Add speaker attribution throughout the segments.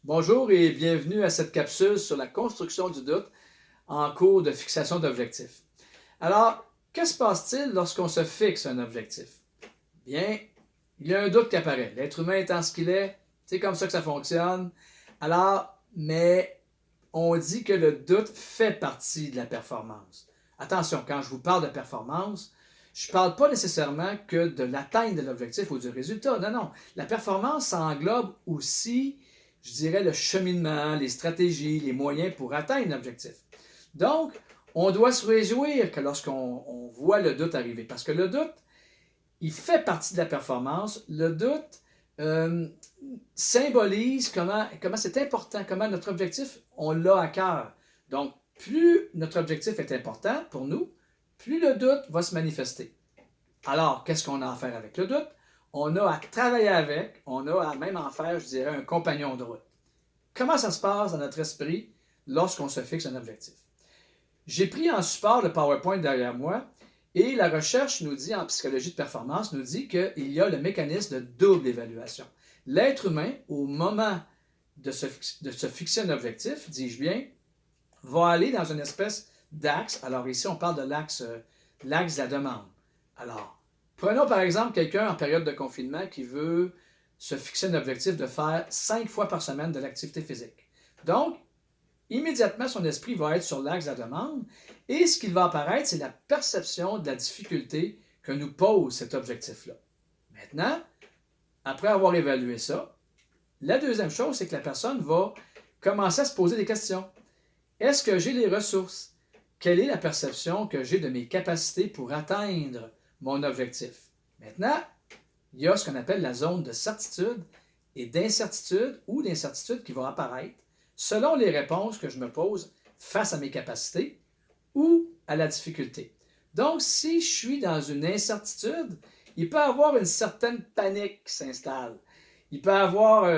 Speaker 1: Bonjour et bienvenue à cette capsule sur la construction du doute en cours de fixation d'objectifs. Alors, que se passe-t-il lorsqu'on se fixe un objectif? Bien, il y a un doute qui apparaît. L'être humain étant ce qu'il est, c'est comme ça que ça fonctionne. Alors, mais on dit que le doute fait partie de la performance. Attention, quand je vous parle de performance, je ne parle pas nécessairement que de l'atteinte de l'objectif ou du résultat. Non, non. La performance, ça englobe aussi, je dirais, le cheminement, les stratégies, les moyens pour atteindre l'objectif. Donc, on doit se réjouir que lorsqu'on voit le doute arriver, parce que le doute, il fait partie de la performance. Le doute symbolise comment c'est important, comment notre objectif, on l'a à cœur. Donc, plus notre objectif est important pour nous, plus le doute va se manifester. Alors, qu'est-ce qu'on a à faire avec le doute? On a à travailler avec, on a à même en faire, je dirais, un compagnon de route. Comment ça se passe dans notre esprit lorsqu'on se fixe un objectif? J'ai pris en support le PowerPoint derrière moi et la recherche nous dit, en psychologie de performance, nous dit qu'il y a le mécanisme de double évaluation. L'être humain, au moment de se fixer un objectif, dis-je bien, va aller dans une espèce d'axe. Alors ici, on parle de l'axe de la demande. Alors, prenons par exemple quelqu'un en période de confinement qui veut se fixer un objectif de faire 5 fois par semaine de l'activité physique. Donc, immédiatement, son esprit va être sur l'axe de la demande et ce qui va apparaître, c'est la perception de la difficulté que nous pose cet objectif-là. Maintenant, après avoir évalué ça, la deuxième chose, c'est que la personne va commencer à se poser des questions. Est-ce que j'ai les ressources? Quelle est la perception que j'ai de mes capacités pour atteindre mon objectif? Maintenant, il y a ce qu'on appelle la zone de certitude et d'incertitude ou d'incertitude qui va apparaître selon les réponses que je me pose face à mes capacités ou à la difficulté. Donc, si je suis dans une incertitude, il peut y avoir une certaine panique qui s'installe. Il peut y avoir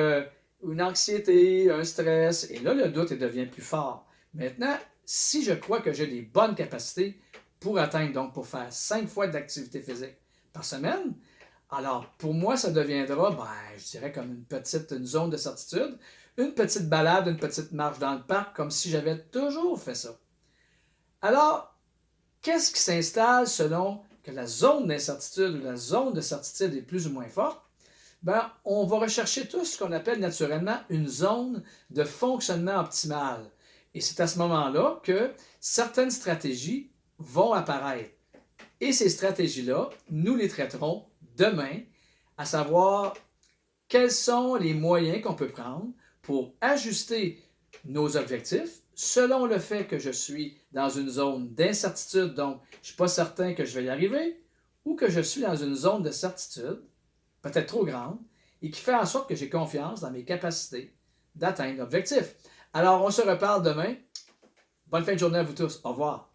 Speaker 1: une anxiété, un stress, et là, le doute devient plus fort. Maintenant, si je crois que j'ai des bonnes capacités pour atteindre, donc pour faire 5 fois d'activité physique par semaine, alors pour moi, ça deviendra, je dirais comme une zone de certitude, une petite balade, une petite marche dans le parc, comme si j'avais toujours fait ça. Alors, qu'est-ce qui s'installe selon que la zone d'incertitude ou la zone de certitude est plus ou moins forte? On va rechercher tout ce qu'on appelle naturellement une zone de fonctionnement optimal. Et c'est à ce moment-là que certaines stratégies vont apparaître. Et ces stratégies-là, nous les traiterons demain, à savoir quels sont les moyens qu'on peut prendre pour ajuster nos objectifs selon le fait que je suis dans une zone d'incertitude, donc je ne suis pas certain que je vais y arriver, ou que je suis dans une zone de certitude, peut-être trop grande, et qui fait en sorte que j'ai confiance dans mes capacités d'atteindre l'objectif. Alors, on se reparle demain. Bonne fin de journée à vous tous. Au revoir.